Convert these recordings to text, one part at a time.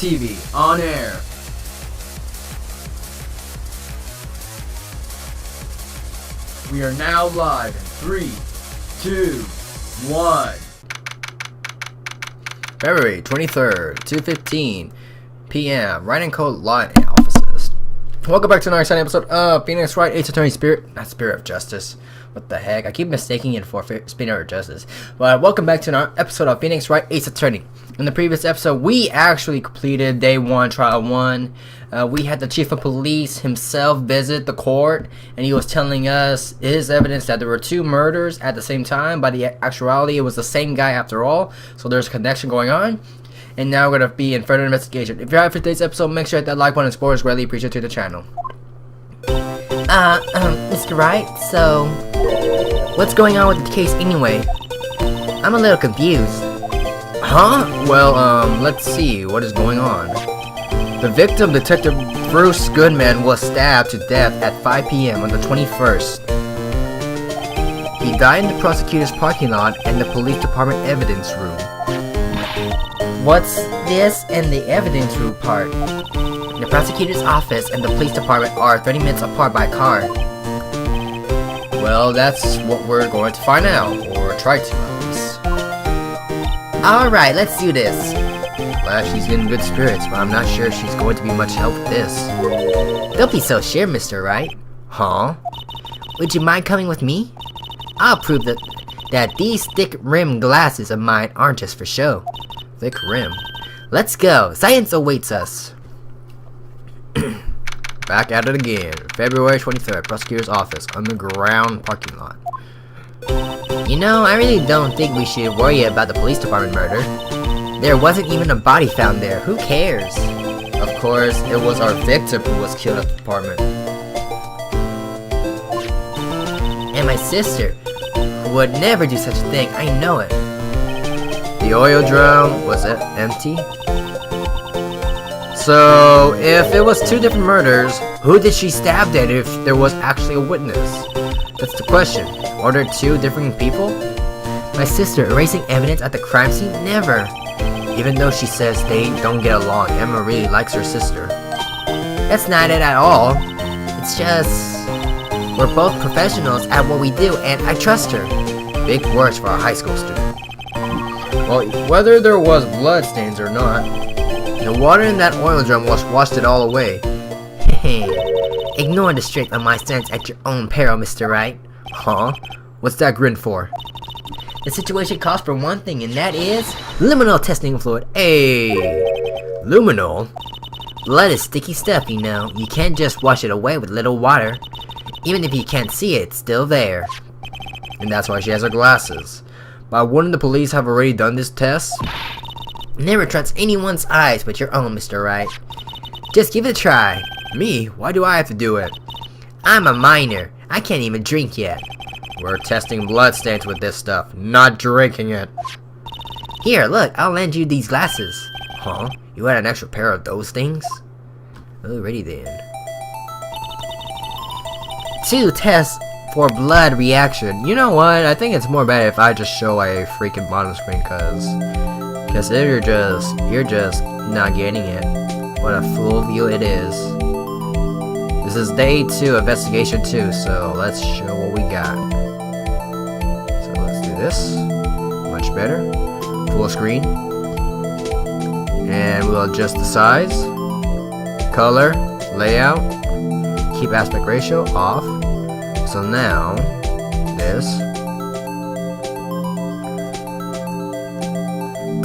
TV on air. We are now live in 3, 2, 1. February 23rd, 2:15 p.m. Writing Code Law Offices. Welcome back to another exciting episode of Phoenix Wright, Ace Attorney Spirit, not Spirit of Justice. What the heck? I keep mistaking it for Spirit of Justice. But welcome back to another episode of Phoenix Wright, Ace Attorney. In the previous episode, we actually completed Day 1, Trial 1. We had the Chief of Police himself visit the court, and he was telling us his evidence that there were two murders at the same time. By the actuality, it was the same guy after all, so there's a connection going on. And now we're going to be in further investigation. If you're out for today's episode, make sure to hit that like button and support is greatly appreciated to the channel. Mr. Wright, so what's going on with the case anyway? I'm a little confused. Huh? Well, let's see what is going on. The victim, Detective Bruce Goodman, was stabbed to death at 5 p.m. on the 21st. He died in the prosecutor's parking lot and the police department evidence room. What's this in the evidence room part? The prosecutor's office and the police department are 30 minutes apart by car. Well, that's what we're going to find out, or try to at least. Alright, let's do this. Glad she's in good spirits, but I'm not sure if she's going to be much help with this. Don't be so sure, Mr. Wright. Huh? Would you mind coming with me? I'll prove that these thick rim glasses of mine aren't just for show. Thick rim? Let's go. Science awaits us. Back at it again. February 23rd, prosecutor's office, underground parking lot. You know, I really don't think we should worry about the police department murder. There wasn't even a body found there. Who cares? Of course, it was our victim who was killed at the department. And my sister, who would never do such a thing. I know it. The oil drum, was it empty? So, if it was two different murders, who did she stab dead if there was actually a witness? That's the question. Are there two different people? My sister erasing evidence at the crime scene? Never. Even though she says they don't get along, Emma really likes her sister. That's not it at all. It's just, we're both professionals at what we do, and I trust her. Big words for a high school student. Well, whether there was blood stains or not, the water in that oil drum washed it all away. Ignore the strength of my stance at your own peril, Mr. Wright. Huh? What's that grin for? The situation calls for one thing, and that is luminol testing fluid. Hey, luminol? Blood is sticky stuff, you know. You can't just wash it away with little water. Even if you can't see it, it's still there. And that's why she has her glasses. But wouldn't the police have already done this test? Never trust anyone's eyes but your own, Mr. Wright. Just give it a try. Me? Why do I have to do it? I'm a minor. I can't even drink yet. We're testing blood stains with this stuff, not drinking it. Here, look, I'll lend you these glasses. Huh? You had an extra pair of those things? Alrighty then. 2 tests for blood reaction. You know what? I think it's more bad if I just show a freaking bottom screen, cause if you're just not getting it. What a full view it is. This is day 2, investigation 2, so let's show what we got. So let's do this. Much better. Full screen. And we'll adjust the size, color, layout, keep aspect ratio off. So now, this.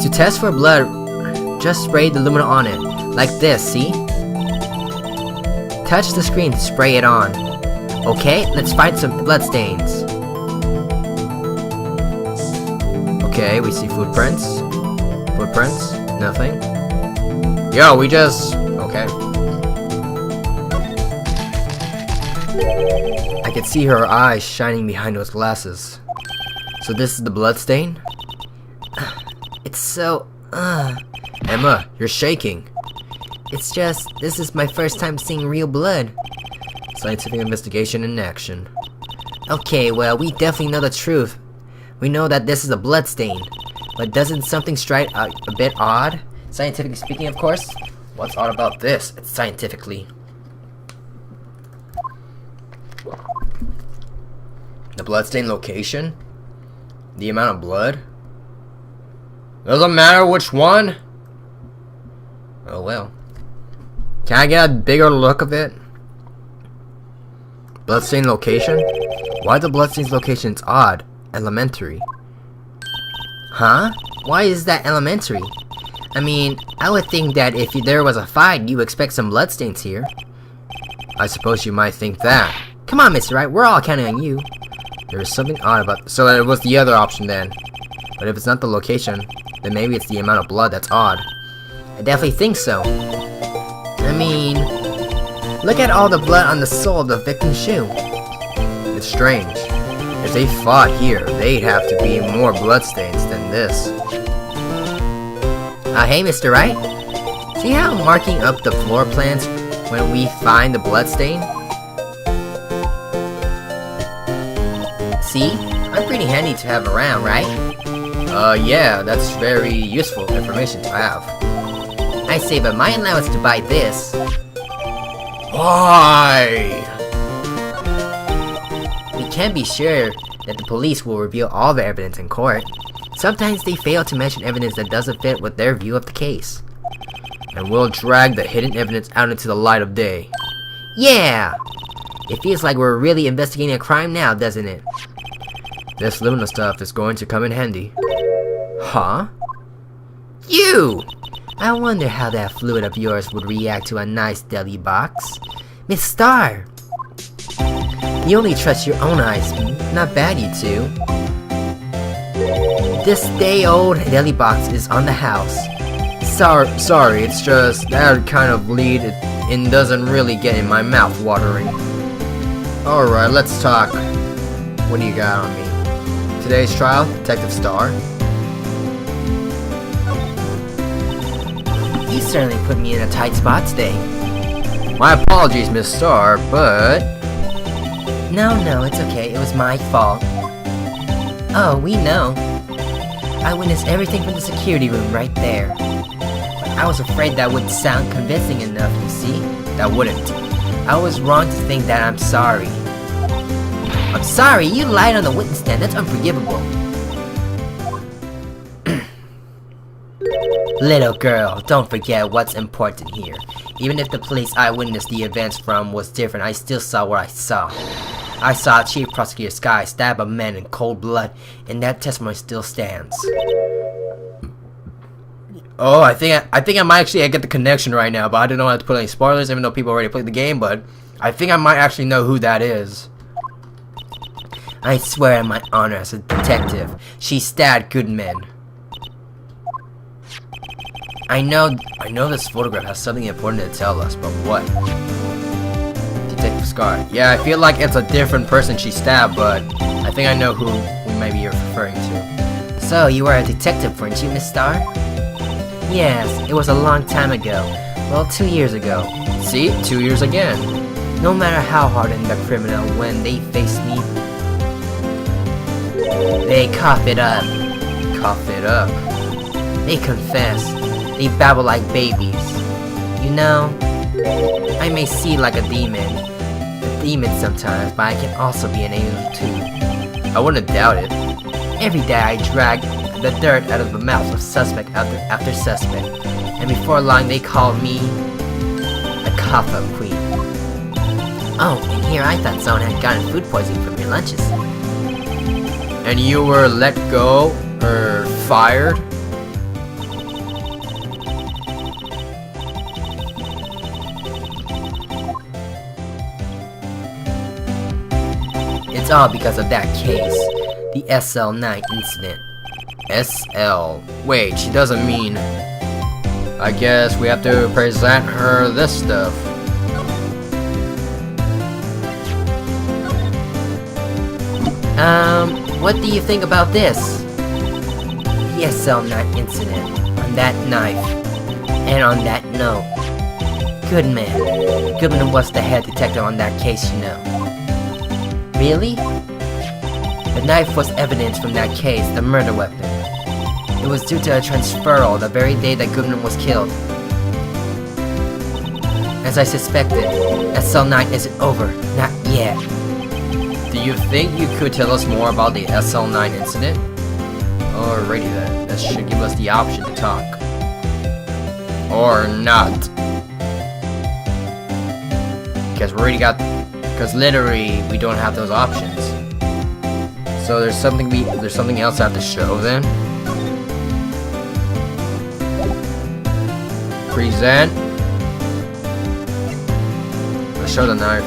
To test for blood, just spray the luminol on it, like this, see? Touch the screen to spray it on. Okay, let's find some blood stains. Okay, we see footprints. Footprints, nothing. Yo, we just... okay. I can see her eyes shining behind those glasses. So this is the blood stain? It's so... Emma, you're shaking. It's just, this is my first time seeing real blood. Scientific investigation in action. Okay, well, we definitely know the truth. We know that this is a blood stain. But doesn't something strike a bit odd? Scientifically speaking, of course. What's odd about this? It's scientifically. The bloodstain location? The amount of blood? Doesn't matter which one? Oh well. Can I get a bigger look of it? Bloodstain location? Why the bloodstain's location is odd? Elementary. Huh? Why is that elementary? I mean, I would think that if there was a fight, you expect some bloodstains here. I suppose you might think that. Come on, Mr. Wright, we're all counting on you. There is something odd about... So it was the other option then. But if it's not the location, then maybe it's the amount of blood that's odd. I definitely think so. I mean... Look at all the blood on the sole of the victim's shoe. It's strange. If they fought here, they'd have to be more bloodstains than this. Hey, Mr. Wright? See how I'm marking up the floor plans when we find the bloodstain? See? I'm pretty handy to have around, right? Yeah, that's very useful information to have. I say, but my allowance to buy this. Why? We can't be sure that the police will reveal all the evidence in court. Sometimes they fail to mention evidence that doesn't fit with their view of the case. And we'll drag the hidden evidence out into the light of day. Yeah! It feels like we're really investigating a crime now, doesn't it? This liminal stuff is going to come in handy. Huh? You! I wonder how that fluid of yours would react to a nice deli box. Miss Star! You only trust your own eyes. Not bad, you two. This day-old deli box is on the house. Sorry, it's just that kind of lead and doesn't really get in my mouth watering. Alright, let's talk. What do you got on me? Today's trial, Detective Star. You certainly put me in a tight spot today. My apologies, Miss Star, but... No, it's okay. It was my fault. Oh, we know. I witnessed everything from the security room right there. But I was afraid that wouldn't sound convincing enough, you see? That wouldn't. I was wrong to think that I'm sorry. I'm sorry? You lied on the witness stand. That's unforgivable. Little girl, don't forget what's important here. Even if the place I witnessed the events from was different, I still saw what I saw. I saw Chief Prosecutor Sky stab a man in cold blood, and that testimony still stands. Oh, I think I might actually get the connection right now, but I don't know how to put any spoilers, even though people already played the game, but I think I might actually know who that is. I swear on my honor as a detective, she stabbed good men. I know this photograph has something important to tell us, but what? Detective Scar. Yeah, I feel like it's a different person she stabbed, but I think I know who we may be referring to. So, you were a detective, weren't you, Miss Star? Yes, it was a long time ago. Well, 2 years ago. See? 2 years again. No matter how hardened the criminal, when they face me, they cough it up. Cough it up. They confess. They babble like babies. You know, I may see like a demon sometimes, but I can also be an angel too. I wouldn't doubt it. Every day I drag the dirt out of the mouth of suspect after suspect, and before long they call me the cough-up queen. Oh, and here I thought someone had gotten food poisoning from your lunches. And you were let go, or fired? It's all because of that case, the SL9 incident. SL. Wait, she doesn't mean... I guess we have to present her this stuff. What do you think about this? The SL9 incident, on that knife, and on that note. Goodman. Goodman was the head detective on that case, you know. Really? The knife was evidence from that case, the murder weapon. It was due to a transferal the very day that Goodman was killed. As I suspected, SL9 isn't over. Not yet. Do you think you could tell us more about the SL9 incident? Alrighty then, that should give us the option to talk. Or not. Because literally we don't have those options. So there's something else I have to show then. Present. Let's show the knife.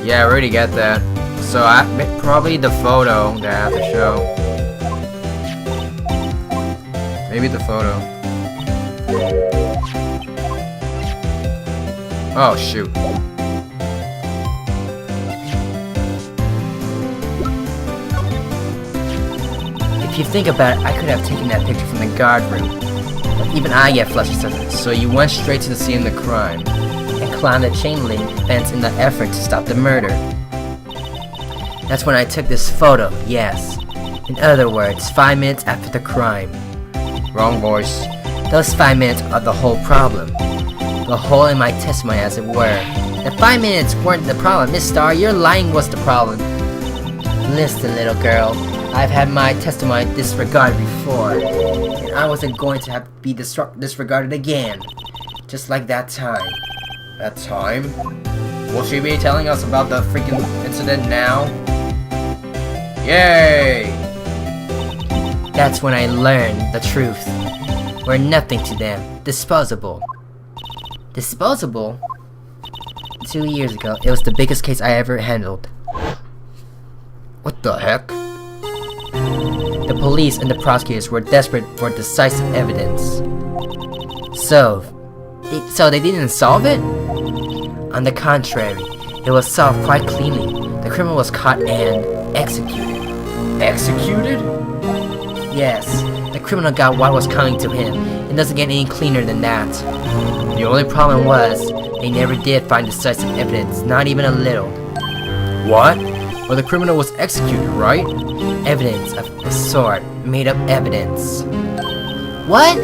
Yeah, I already get that. So probably the photo that I have to show. Maybe the photo. Oh shoot. If you think about it, I could have taken that picture from the guard room. But even I get flushed with it. So you went straight to the scene of the crime And climbed the chain link fence in the effort to stop the murder. That's when I took this photo, yes. In other words, 5 minutes after the crime. Wrong voice. Those 5 minutes are the whole problem. The hole in my testimony, as it were. The 5 minutes weren't the problem, Miss Starr. Your lying was the problem. Listen, little girl. I've had my testimony disregarded before. And I wasn't going to have to be disregarded again. Just like that time. That time? Will she be telling us about the freaking incident now? Yay! That's when I learned the truth. We're nothing to them. Disposable. Disposable? 2 years ago, it was the biggest case I ever handled. What the heck? The police and the prosecutors were desperate for decisive evidence. So they didn't solve it? On the contrary, it was solved quite cleanly. The criminal was caught and executed. Executed? Yes, the criminal got what was coming to him. It doesn't get any cleaner than that. The only problem was, they never did find decisive evidence, not even a little. What? Well, the criminal was executed, right? Evidence of a sort, made up evidence. What?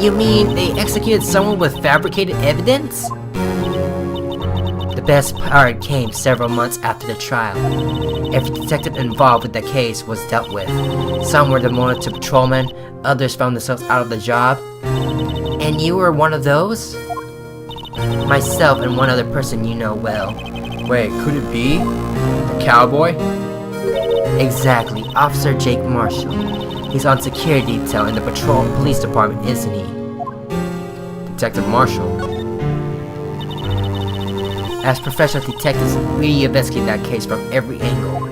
You mean they executed someone with fabricated evidence? The best part came several months after the trial. Every detective involved with the case was dealt with. Some were demoted to patrolmen, others found themselves out of the job. And you were one of those? Myself and one other person you know well. Wait, could it be? The cowboy? Exactly, Officer Jake Marshall. He's on security detail in the patrol police department, isn't he? Detective Marshall. As professional detectives, we investigate that case from every angle.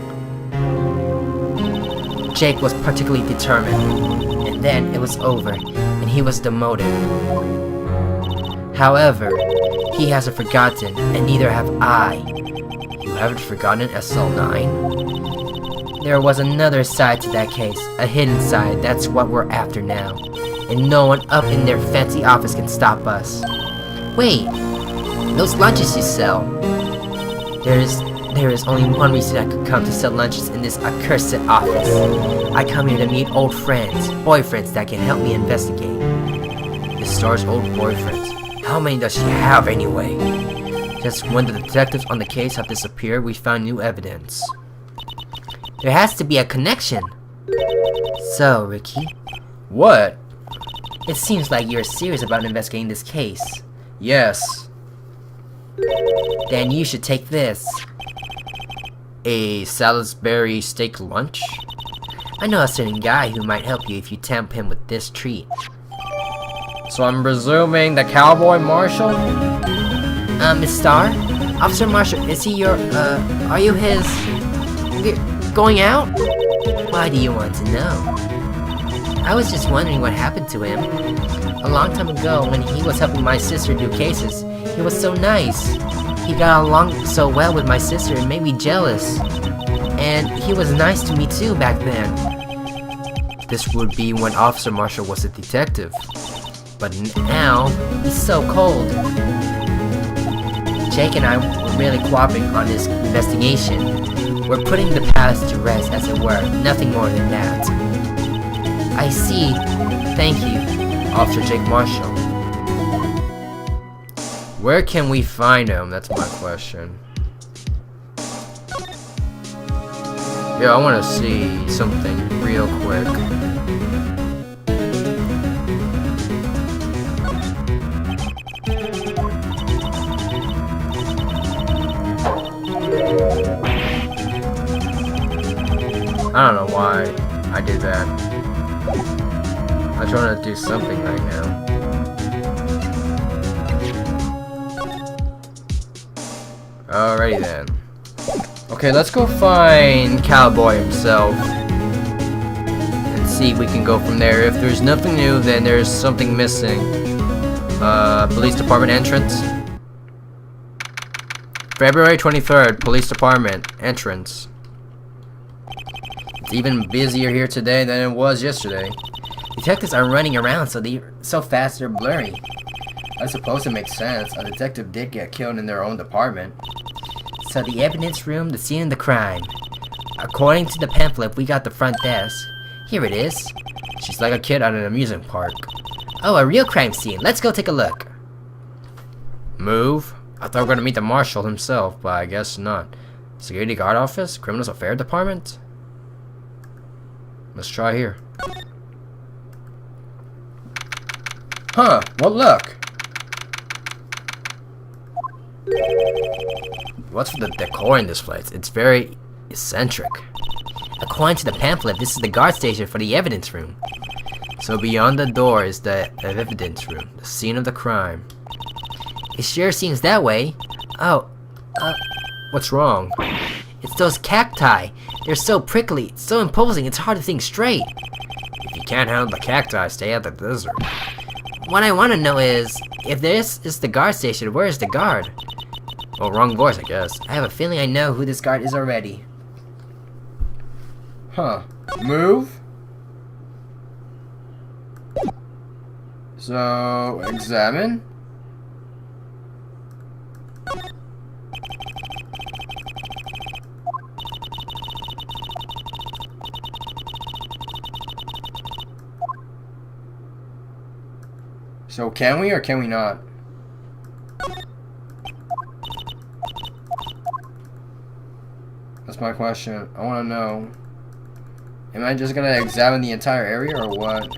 Jake was particularly determined, and then it was over, and he was demoted. However, he hasn't forgotten, and neither have I. You haven't forgotten SL9? There was another side to that case, a hidden side. That's what we're after now. And no one up in their fancy office can stop us. Wait, those lunches you sell. There is only one reason I could come to sell lunches in this accursed office. I come here to meet old friends, boyfriends that can help me investigate. Miss Starr's old boyfriends. How many does she have anyway? Just when the detectives on the case have disappeared, we found new evidence. There has to be a connection. So, Ricky. What? It seems like you're serious about investigating this case. Yes. Then you should take this. A Salisbury steak lunch? I know a certain guy who might help you if you tempt him with this treat. So I'm presuming the cowboy Marshall? Miss Starr? Officer Marshall, is he your, are you his... going out? Why do you want to know? I was just wondering what happened to him. A long time ago, when he was helping my sister do cases, he was so nice. He got along so well with my sister and made me jealous. And he was nice to me too back then. This would be when Officer Marshall was a detective. But now, he's so cold. Jake and I were really cooperating on this investigation. We're putting the past to rest, as it were, nothing more than that. I see. Thank you. Officer Jake Marshall. Where can we find him? That's my question. Yeah, I want to see something real quick. I don't know why I did that. I'm trying to do something right now. Alrighty then. Okay, let's go find Cowboy himself. And see if we can go from there. If there's nothing new, then there's something missing. Police department entrance. February 23rd, police department entrance. It's even busier here today than it was yesterday. Detectives are running around so fast they're blurry. I suppose it makes sense. A detective did get killed in their own department. So the evidence room, the scene of the crime. According to the pamphlet, we got the front desk. Here it is. She's like a kid at an amusement park. Oh, a real crime scene. Let's go take a look. Move. I thought we were going to meet the marshal himself, but I guess not. Security guard office? Criminals affairs department? Let's try here. Huh, well look. What's with the decor in this place? It's very eccentric. According to the pamphlet, this is the guard station for the evidence room. So beyond the door is the evidence room, the scene of the crime. It sure seems that way. Oh, what's wrong? It's those cacti. They're so prickly, so imposing, it's hard to think straight. If you can't handle the cacti, stay out the desert. What I want to know is, if this is the guard station, where is the guard? Oh, wrong voice, I guess. I have a feeling I know who this guard is already. Huh. Move. So, examine. So can we or can we not? That's my question. I want to know. Am I just gonna examine the entire area or what?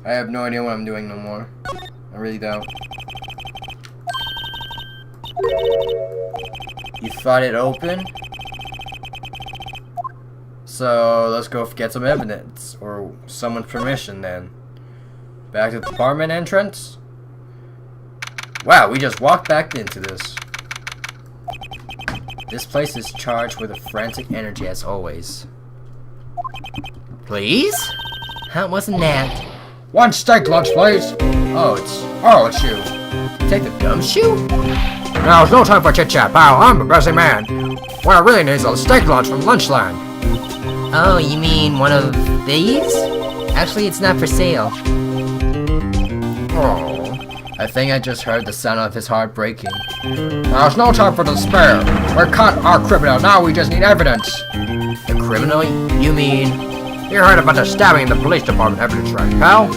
I have no idea what I'm doing no more. I really don't. You thought it open? So let's go get some evidence or someone's permission then. Back to the department entrance. Wow, we just walked back into this. This place is charged with a frantic energy as always. Please? How wasn't that? One steak lunch, please. Oh, it's you. Take the gumshoe? Now, it's no time for chit-chat, pal. I'm a busy man. What I really need is a steak lunch from Lunchland. Oh, you mean one of these? Actually, it's not for sale. Oh, I think I just heard the sound of his heart breaking. Now, it's no time for despair. We're caught our criminal. Now we just need evidence. The criminal? You mean... You heard about the stabbing in the police department evidence, right, pal?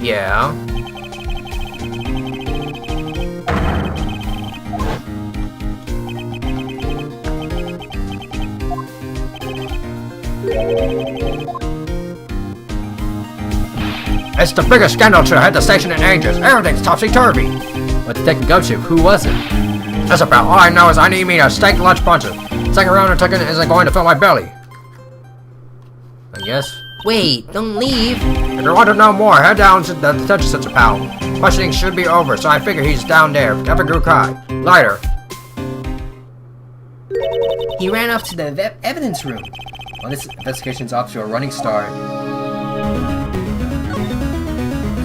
Yeah. It's the biggest scandal to hit the station in ages. Everything's topsy-turvy. What Detective Gumshoe? Who was it? That's about all I know is I need me a steak lunch bunches. Second round of chicken isn't going to fill my belly. I guess. Wait, don't leave. If you want to know more, head down to the detention center, pal. Questioning should be over, so I figure he's down there. Never grew high. Lighter. He ran off to the evidence room. Well, this investigation's off to a running start.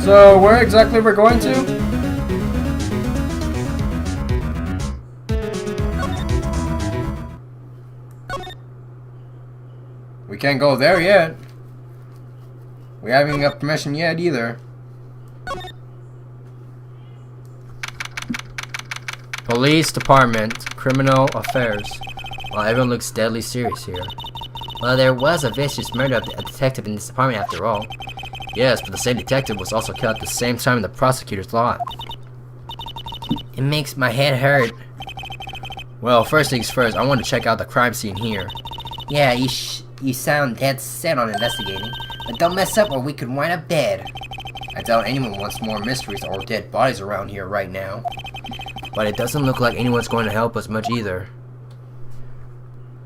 So, where exactly we're going to? We can't go there yet. We haven't got permission yet either. Police Department, Criminal Affairs. Well, everyone looks deadly serious here. Well, there was a vicious murder of a detective in this department after all. Yes, but the same detective was also killed at the same time in the prosecutor's lot. It makes my head hurt. Well, first things first, I want to check out the crime scene here. Yeah, you sound dead set on investigating. But don't mess up or we could wind up dead. I doubt anyone wants more mysteries or dead bodies around here right now. But it doesn't look like anyone's going to help us much either.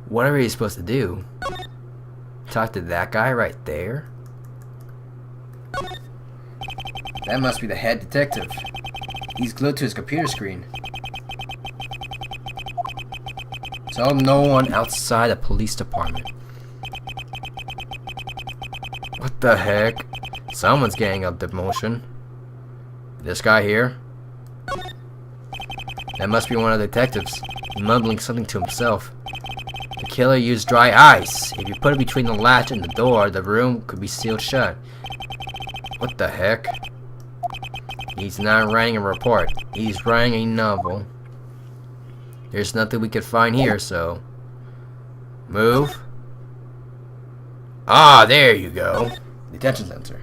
What are we supposed to do? Talk to that guy right there? That must be the head detective. He's glued to his computer screen. Tell no one outside the police department. What the heck? Someone's getting a demotion. This guy here? That must be one of the detectives, mumbling something to himself. The killer used dry ice. If you put it between the latch and the door, the room could be sealed shut. What the heck? He's not writing a report. He's writing a novel. There's nothing we could find here, so... Move. Ah, there you go. Detention center.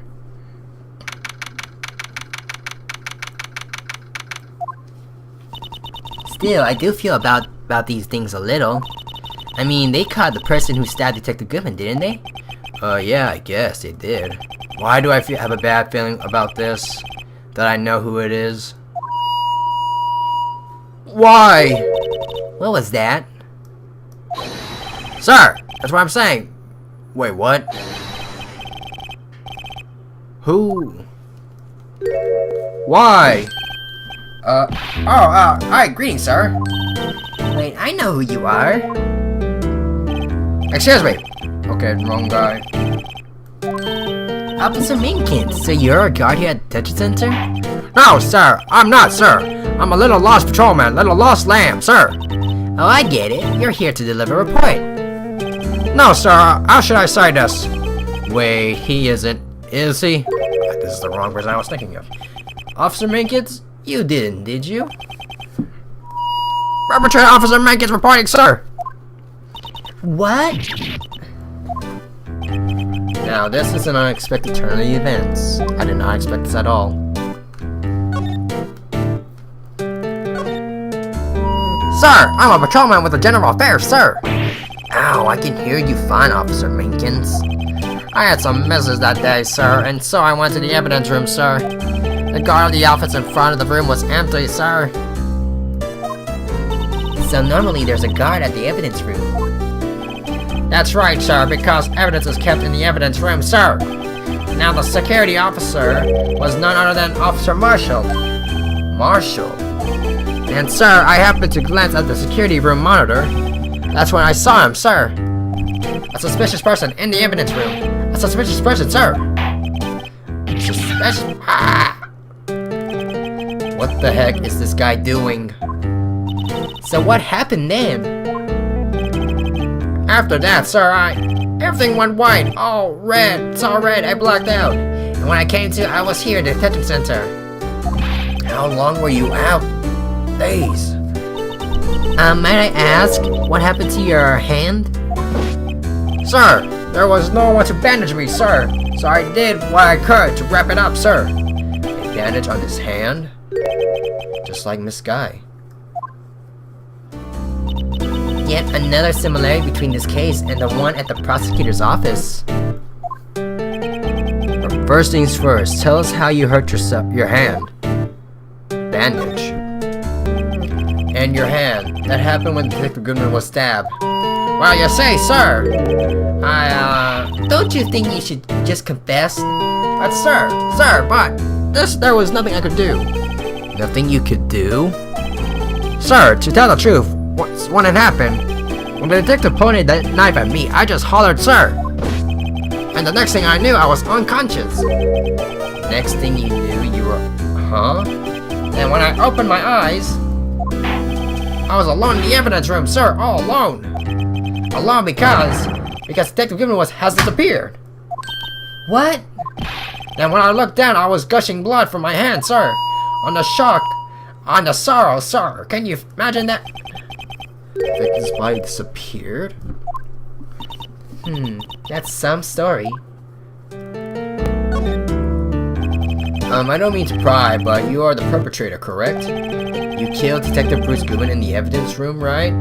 Still, I do feel about these things a little. I mean, they caught the person who stabbed Detective Goodman, didn't they? Yeah, I guess they did. Why do I have a bad feeling about this? That I know who it is? Why? What was that? Sir, that's what I'm saying. Wait, what? Who? Why? Hi, greetings, sir. Wait, I know who you are. Excuse me. Okay, wrong guy. Officer Minkins, so you're a guard here at the detention center? No, sir, I'm not, sir. I'm a little lost patrolman, little lost lamb, sir. Oh, I get it. You're here to deliver a report. No, sir, how should I say this? Wait, he isn't, is he? This is the wrong person I was thinking of. Officer Minkins, you didn't, did you? Perpetrator Officer Minkins reporting, sir. What? Now, this is an unexpected turn of the events. I did not expect this at all. Sir, I'm a patrolman with the General Affairs, sir. Ow, I can hear you fine, Officer Minkins. I had some misses that day, sir, and so I went to the evidence room, sir. The guard of the office in front of the room was empty, sir. So normally there's a guard at the evidence room. That's right, sir, because evidence is kept in the evidence room, sir. Now, the security officer was none other than Officer Marshall. Marshall? And, sir, I happened to glance at the security room monitor. That's when I saw him, sir. A suspicious person in the evidence room. A suspicious person, sir. Suspicious... Ah! What the heck is this guy doing? So what happened then? After that, sir, everything went white, all red. It's all red. I blacked out. And when I came to, I was here in the detention center. How long were you out? Days. Might I ask, what happened to your hand? Sir, there was no one to bandage me, sir. So I did what I could to wrap it up, sir. A bandage on his hand? Just like Miss Guy. Yet another similarity between this case and the one at the prosecutor's office. But first things first, tell us how you hurt your hand. Bandage. And your hand. That happened when Detective Goodman was stabbed. Well, you say, sir. Don't you think you should just confess? But there was nothing I could do. Nothing you could do? Sir, to tell the truth, when it happened, when the detective pointed that knife at me, I just hollered, sir. And the next thing I knew, I was unconscious. Next thing you knew, you were... Huh? And when I opened my eyes, I was alone in the evidence room, sir, all alone. Alone because because Detective Goodman has disappeared. What? And when I looked down, I was gushing blood from my hand, sir. On the shock, on the sorrow, sir. Can you imagine that? Victor's body disappeared? That's some story. I don't mean to pry, but you are the perpetrator, correct? You killed Detective Bruce Goodman in the evidence room, right?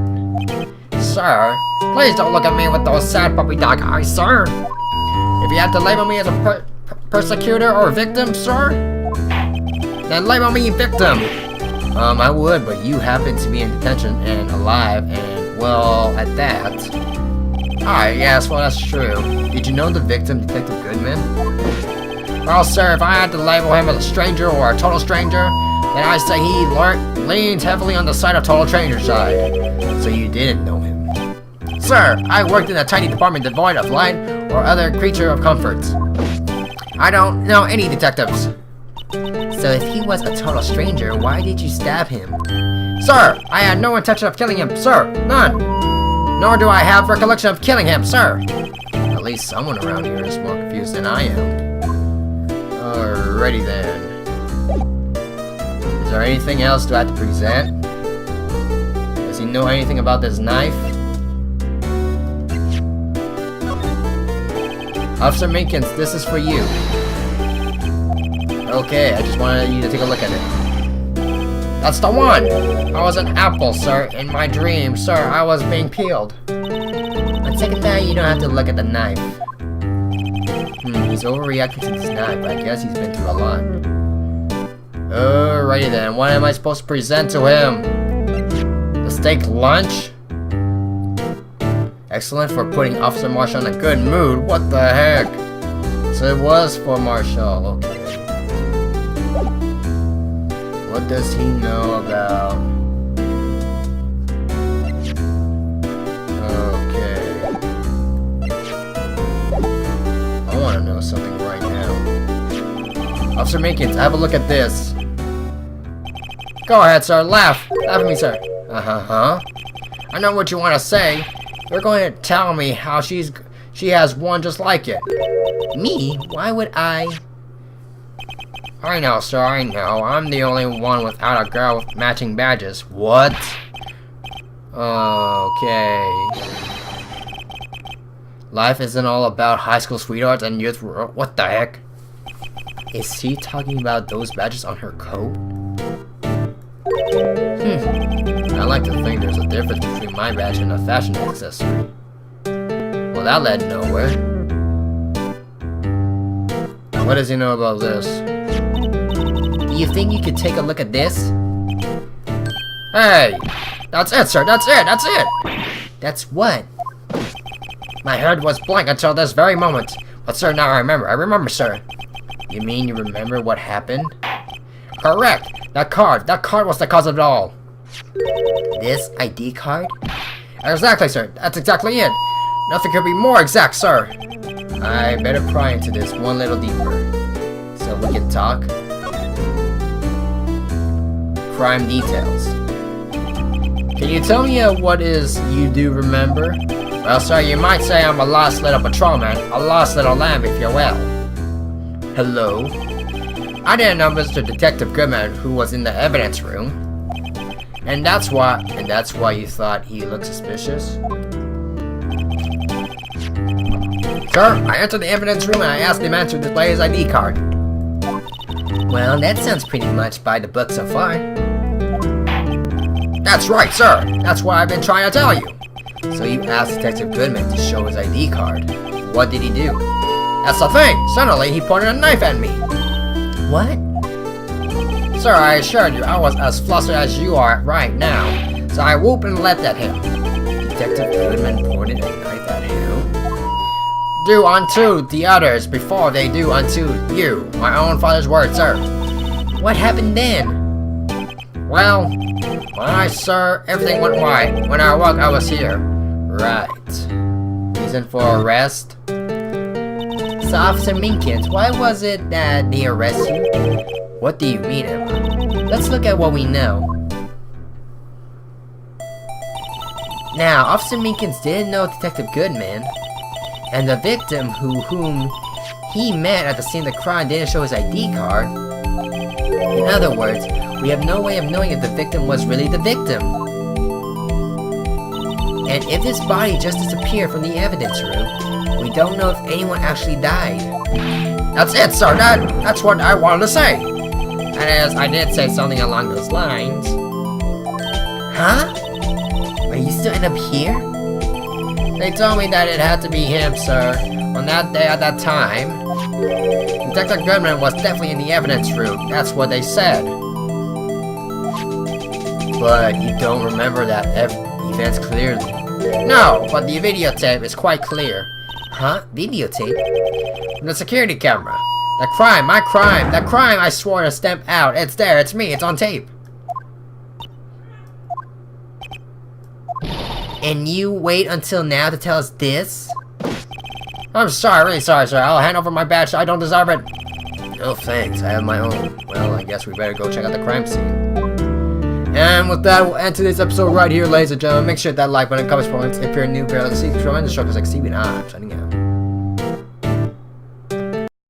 Sir, please don't look at me with those sad puppy dog eyes, sir. If you have to label me as a persecutor or victim, sir, then label me victim. I would, but you happen to be in detention and alive, and, well, at that. Alright, yes, well, that's true. Did you know the victim, Detective Goodman? Well, sir, if I had to label him as a stranger or a total stranger, then I'd say he leans heavily on the side of total stranger side. So you didn't know him. Sir, I worked in a tiny department devoid of light or other creature of comforts. I don't know any detectives. So if he was a total stranger, why did you stab him? Sir, I had no intention of killing him, sir. None. Nor do I have recollection of killing him, sir. At least someone around here is more confused than I am. Alrighty then. Is there anything else do I have to present? Does he know anything about this knife? Officer Minkins, this is for you. Okay, I just wanted you to take a look at it. That's the one! I was an apple, sir. In my dream, sir, I was being peeled. On second thought, you don't have to look at the knife. He's overreacting to this knife, but I guess he's been through a lot. Alrighty then, what am I supposed to present to him? The steak lunch? Excellent for putting Officer Marshall in a good mood. What the heck? So it was for Marshall, okay. What does he know about? Okay. I want to know something right now. Officer Minkins, have a look at this. Go ahead, sir. Laugh. Laugh at me, sir. Uh-huh. I know what you want to say. You're going to tell me how she has one just like it. Me? Why would I? I know, sir, I know. I'm the only one without a girl with matching badges. What? Okay. Life isn't all about high school sweethearts and youth. What the heck? Is he talking about those badges on her coat? I like to think there's a difference between my badge and a fashion accessory. Well, that led nowhere. What does he know about this? Do you think you could take a look at this? Hey! That's it, sir! That's it! That's it! That's what? My head was blank until this very moment. But sir, now I remember. I remember, sir. You mean you remember what happened? Correct! That card was the cause of it all. This ID card? Exactly, sir. That's exactly it. Nothing could be more exact, sir. I better pry into this one little deeper. So we can talk. Crime details. Can you tell me what is you do remember? Well, sir, you might say I'm a lost little patrolman, a lost little lamb, if you will. Hello? I didn't know Mr. Detective Goodman, who was in the evidence room. And that's why you thought he looked suspicious? Sir, I entered the evidence room and I asked the man to display his ID card. Well, that sounds pretty much by the book so far. That's right, sir. That's what I've been trying to tell you. So you asked Detective Goodman to show his ID card. What did he do? That's the thing. Suddenly, he pointed a knife at me. What? Sir, I assured you I was as flustered as you are right now. So I whooped and leapt at him. Detective Goodman pointed a knife at him. Do unto the others before they do unto you. My own father's word, sir. What happened then? Well, sir, everything went right. When I awoke, I was here. Right. Reason for arrest? So, Officer Minkins, why was it that they arrested you? What do you mean, Emma? Let's look at what we know. Now, Officer Minkins didn't know Detective Goodman. And the victim whom he met at the scene of the crime didn't show his ID card. In other words, we have no way of knowing if the victim was really the victim. And if this body just disappeared from the evidence room, we don't know if anyone actually died. That's it, sir. That's what I wanted to say. That is, I did say something along those lines. Huh? Are you still end up here? They told me that it had to be him, sir. On that day at that time. Detective Goodman was definitely in the evidence room. That's what they said. But you don't remember that events clearly. No, but the videotape is quite clear. Huh? Videotape? From the security camera. That crime, that crime I swore to stamp out. It's there, it's me, it's on tape. And you wait until now to tell us this? I'm sorry, really sorry, sir. I'll hand over my badge. I don't deserve it. No thanks, I have my own. Well, I guess we better go check out the crime scene. And with that, we'll end today's episode right here, ladies and gentlemen. Make sure that like button, comments, if you're new, barely see the tremendous show, because like Steven, I'm signing out.